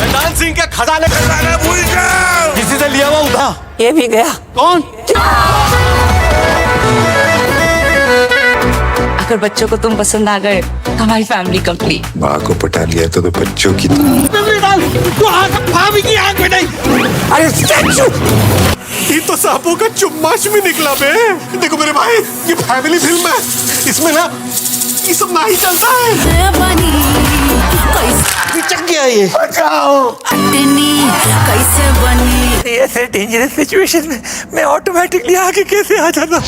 शैतान सिंह के खजाने भूल जाओ। किसी से लिया हुआ उठा। ये भी गया। कौन? अगर बच्चों को तुम पसंद आ गए तो हमारी फैमिली कंप्लीट। माँ को पटा लिया तो बच्चों की भाभी की आंख में नहीं। अरे स्टैचू। ये तो सांपों का चुम्माश भी निकला बे। देखो मेरे भाई, ये फैमिली फिल्म है, इसमें ना ये सब नहीं चलता है। चक गया ये। बचाओ। कैसे बनी ऐसे डेंजरस सिचुएशन में मैं ऑटोमेटिकली आगे कैसे आ जाता।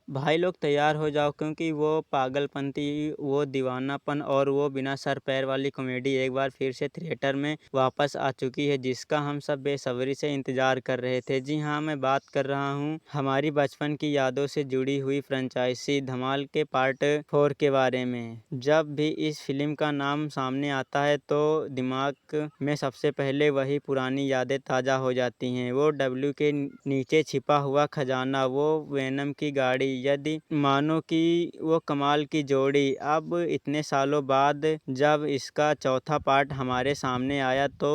भाई लोग तैयार हो जाओ, क्योंकि वो पागलपंती, वो दीवानापन और वो बिना सर पैर वाली कॉमेडी एक बार फिर से थिएटर में वापस आ चुकी है, जिसका हम सब बेसब्री से इंतज़ार कर रहे थे। जी हाँ, मैं बात कर रहा हूँ हमारी बचपन की यादों से जुड़ी हुई फ्रेंचाइजी धमाल के पार्ट 4 के बारे में। जब भी इस फिल्म का नाम सामने आता है तो दिमाग में सबसे पहले वही पुरानी यादें ताज़ा हो जाती हैं। वो डब्ल्यू के नीचे छिपा हुआ खजाना, वो वेनम की गाड़ी, यदि मानो कि वो कमाल की जोड़ी। अब इतने सालों बाद जब इसका चौथा पार्ट हमारे सामने आया तो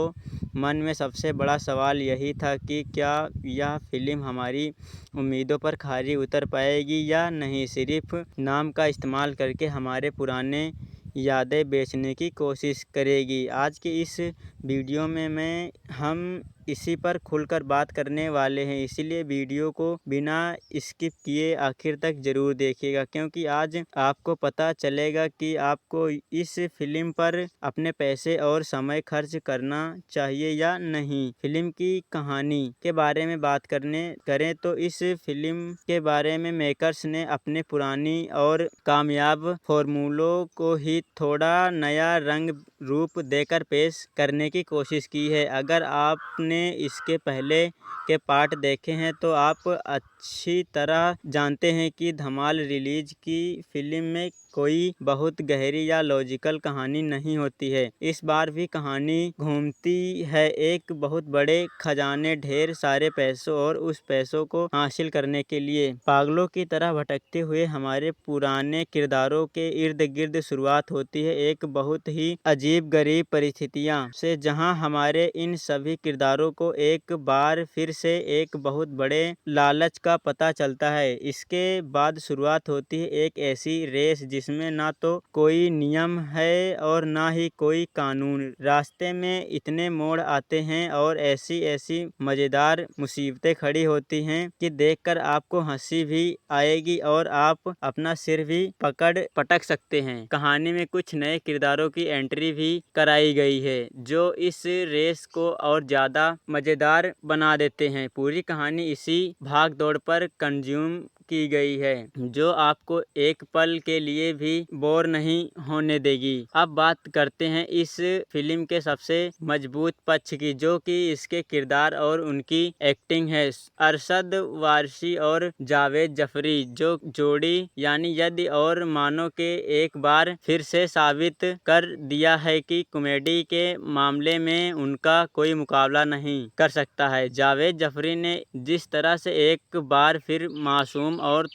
मन में सबसे बड़ा सवाल यही था कि क्या यह फिल्म हमारी उम्मीदों पर खरी उतर पाएगी या नहीं, सिर्फ नाम का इस्तेमाल करके हमारे पुराने यादें बेचने की कोशिश करेगी। आज के इस वीडियो में हम इसी पर खुलकर बात करने वाले हैं, इसलिए वीडियो को बिना स्किप किए आखिर तक ज़रूर देखिएगा, क्योंकि आज आपको पता चलेगा कि आपको इस फिल्म पर अपने पैसे और समय खर्च करना चाहिए या नहीं। फिल्म की कहानी के बारे में बात करें तो इस फिल्म के बारे में मेकर्स ने अपने पुरानी और कामयाब फॉर्मूलों को ही थोड़ा नया रंग रूप देकर पेश करने की कोशिश की है। अगर आपने इसके पहले के पार्ट देखे हैं तो आप अच्छी तरह जानते हैं कि धमाल रिलीज की फिल्म में कोई बहुत गहरी या लॉजिकल कहानी नहीं होती है। इस बार भी कहानी घूमती है एक बहुत बड़े खजाने, ढेर सारे पैसों और उस पैसों को हासिल करने के लिए पागलों की तरह भटकते हुए हमारे पुराने किरदारों के इर्द गिर्द। शुरुआत होती है एक बहुत ही अजीब गरीब परिस्थितियां से, जहां हमारे इन सभी किरदारों को एक बार फिर से एक बहुत बड़े लालच का पता चलता है। इसके बाद शुरुआत होती है एक ऐसी रेस जिसमें ना तो कोई नियम है और ना ही कोई कानून। रास्ते में इतने मोड़ आते हैं और ऐसी मज़ेदार मुसीबतें खड़ी होती हैं कि देखकर आपको हंसी भी आएगी और आप अपना सिर भी पटक सकते हैं। कहानी में कुछ नए किरदारों की एंट्री भी कराई गई है जो इस रेस को और ज़्यादा मज़ेदार बना देते हैं। पूरी कहानी इसी भाग दौड़ पर कंज्यूम की गई है जो आपको एक पल के लिए भी बोर नहीं होने देगी। अब बात करते हैं इस फिल्म के सबसे मजबूत पक्ष की, जो कि इसके किरदार और उनकी एक्टिंग है। अरशद वारसी और जावेद जफरी जो जोड़ी यानी यदि और मानो के एक बार फिर से साबित कर दिया है कि कॉमेडी के मामले में उनका कोई मुकाबला नहीं कर सकता है। जावेद जफरी ने जिस तरह से एक बार फिर मासूम और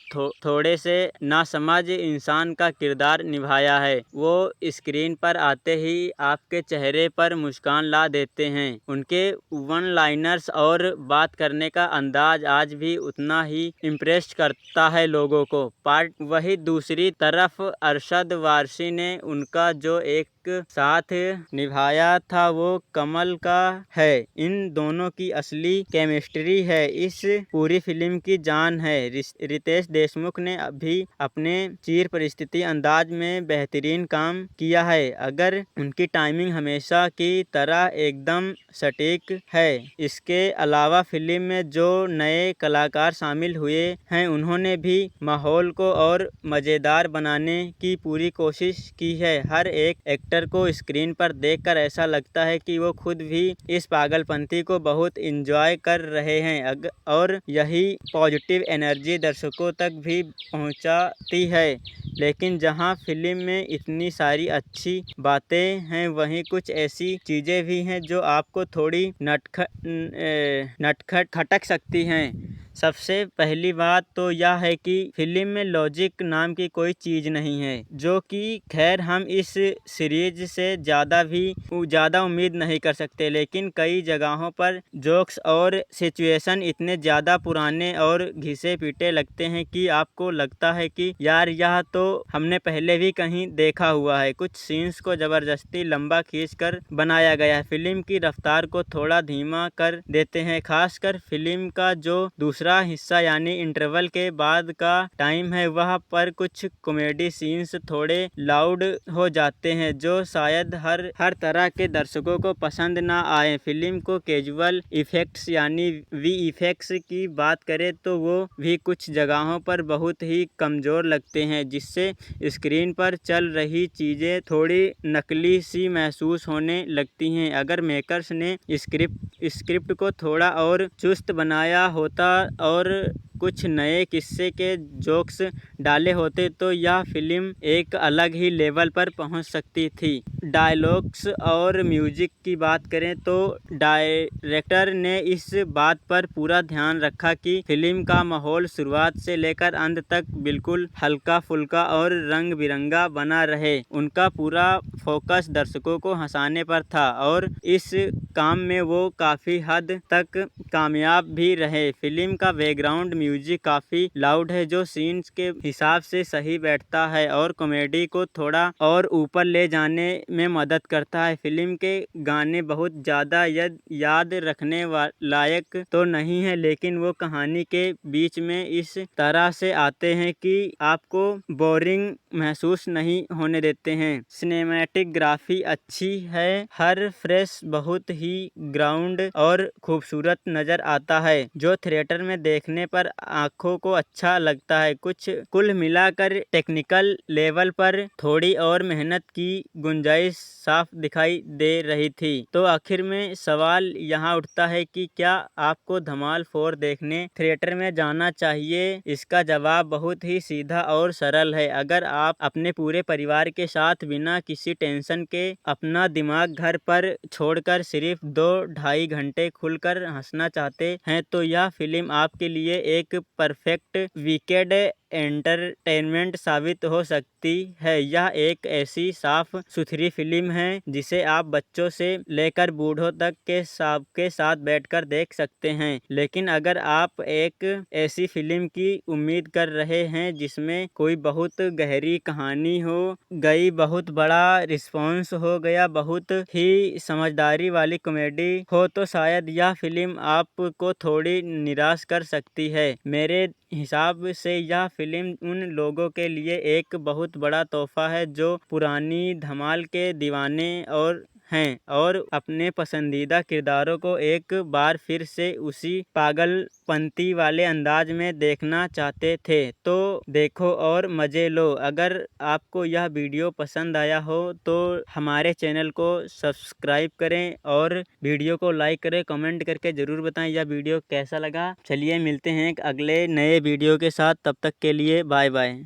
थोड़े से नासमझ इंसान का किरदार निभाया है, वो स्क्रीन पर आते ही आपके चेहरे पर मुस्कान ला देते हैं। उनके वन लाइनर्स और बात करने का अंदाज आज भी उतना ही इम्प्रेस करता है लोगों को। पार्ट वही दूसरी तरफ अरशद वारसी ने उनका जो एक साथ निभाया था वो कमल का है। इन दोनों की असली केमिस्ट्री है, इस पूरी फिल्म की जान है। रितेश देशमुख ने अभी अपने चीर परिस्थिति अंदाज में बेहतरीन काम किया है। अगर उनकी टाइमिंग हमेशा की तरह एकदम सटीक है। इसके अलावा फिल्म में जो नए कलाकार शामिल हुए हैं उन्होंने भी माहौल को और मज़ेदार बनाने की पूरी कोशिश की है। हर एक एक्टर को स्क्रीन पर देखकर ऐसा लगता है कि वो खुद भी इस पागलपंती को बहुत एंजॉय कर रहे हैं और यही पॉजिटिव एनर्जी दर्शकों तक भी पहुंचाती है। लेकिन जहां फिल्म में इतनी सारी अच्छी बातें हैं, वहीं कुछ ऐसी चीज़ें भी हैं जो आपको थोड़ी खटक सकती हैं। सबसे पहली बात तो यह है कि फिल्म में लॉजिक नाम की कोई चीज़ नहीं है, जो कि खैर हम इस सीरीज से ज़्यादा उम्मीद नहीं कर सकते, लेकिन कई जगहों पर जोक्स और सिचुएशन इतने ज़्यादा पुराने और घिसे पीटे लगते हैं कि आपको लगता है कि यार यह तो हमने पहले भी कहीं देखा हुआ है। कुछ सीन्स को ज़बरदस्ती लंबा खींचकर बनाया गया है, फिल्म की रफ्तार को थोड़ा धीमा कर देते हैं। खासकर फिल्म का जो दूसरा हिस्सा यानी इंटरवल के बाद का टाइम है, वह पर कुछ कॉमेडी सीन्स थोड़े लाउड हो जाते हैं, जो शायद हर तरह के दर्शकों को पसंद ना आए। फिल्म को कैजुअल इफेक्ट्स यानी वीएफएक्स की बात करें तो वो भी कुछ जगहों पर बहुत ही कमज़ोर लगते हैं, जिससे स्क्रीन पर चल रही चीज़ें थोड़ी नकली सी महसूस होने लगती हैं। अगर मेकर्स ने स्क्रिप्ट को थोड़ा और चुस्त बनाया होता और कुछ नए किस्से के जोक्स डाले होते तो यह फिल्म एक अलग ही लेवल पर पहुंच सकती थी। डायलॉग्स और म्यूजिक की बात करें तो डायरेक्टर ने इस बात पर पूरा ध्यान रखा कि फिल्म का माहौल शुरुआत से लेकर अंत तक बिल्कुल हल्का फुल्का और रंग बिरंगा बना रहे। उनका पूरा फोकस दर्शकों को हंसाने पर था और इस काम में वो काफ़ी हद तक कामयाब भी रहे। फिल्म का बैकग्राउंड म्यूजिक काफ़ी लाउड है, जो सीन्स के हिसाब से सही बैठता है और कॉमेडी को थोड़ा और ऊपर ले जाने में मदद करता है। फिल्म के गाने बहुत ज़्यादा याद रखने लायक तो नहीं है, लेकिन वो कहानी के बीच में इस तरह से आते हैं कि आपको बोरिंग महसूस नहीं होने देते हैं। सिनेमैटिक अच्छी है, हर फ्रेश बहुत ही ग्राउंड और खूबसूरत नज़र आता है, जो थिएटर में देखने पर आँखों को अच्छा लगता है। कुल मिलाकर टेक्निकल लेवल पर थोड़ी और मेहनत की गुंजाइश साफ दिखाई दे रही थी। तो आखिर में सवाल यहाँ उठता है कि क्या आपको धमाल 4 देखने थिएटर में जाना चाहिए? इसका जवाब बहुत ही सीधा और सरल है। अगर आप अपने पूरे परिवार के साथ बिना किसी टेंशन के अपना दिमाग घर पर छोड़कर सिर्फ 2-2.5 घंटे खुलकर हंसना चाहते हैं, तो यह फिल्म आपके लिए एक परफेक्ट वीकेंड एंटरटेनमेंट साबित हो सकती है। यह एक ऐसी साफ सुथरी फिल्म है जिसे आप बच्चों से लेकर बूढ़ों तक के साथ बैठकर देख सकते हैं। लेकिन अगर आप एक ऐसी फिल्म की उम्मीद कर रहे हैं जिसमें कोई बहुत गहरी कहानी हो गई, बहुत बड़ा रिस्पॉन्स हो गया, बहुत ही समझदारी वाली कॉमेडी हो, तो शायद यह फिल्म आपको थोड़ी निराश कर सकती है। मेरे हिसाब से यह फिल्म उन लोगों के लिए एक बहुत बड़ा तोहफा है जो पुरानी धमाल के दीवाने हैं और अपने पसंदीदा किरदारों को एक बार फिर से उसी पागलपंती वाले अंदाज में देखना चाहते थे। तो देखो और मज़े लो। अगर आपको यह वीडियो पसंद आया हो तो हमारे चैनल को सब्सक्राइब करें और वीडियो को लाइक करें, कमेंट करके ज़रूर बताएं यह वीडियो कैसा लगा। चलिए मिलते हैं एक अगले नए वीडियो के साथ, तब तक के लिए बाय बाय।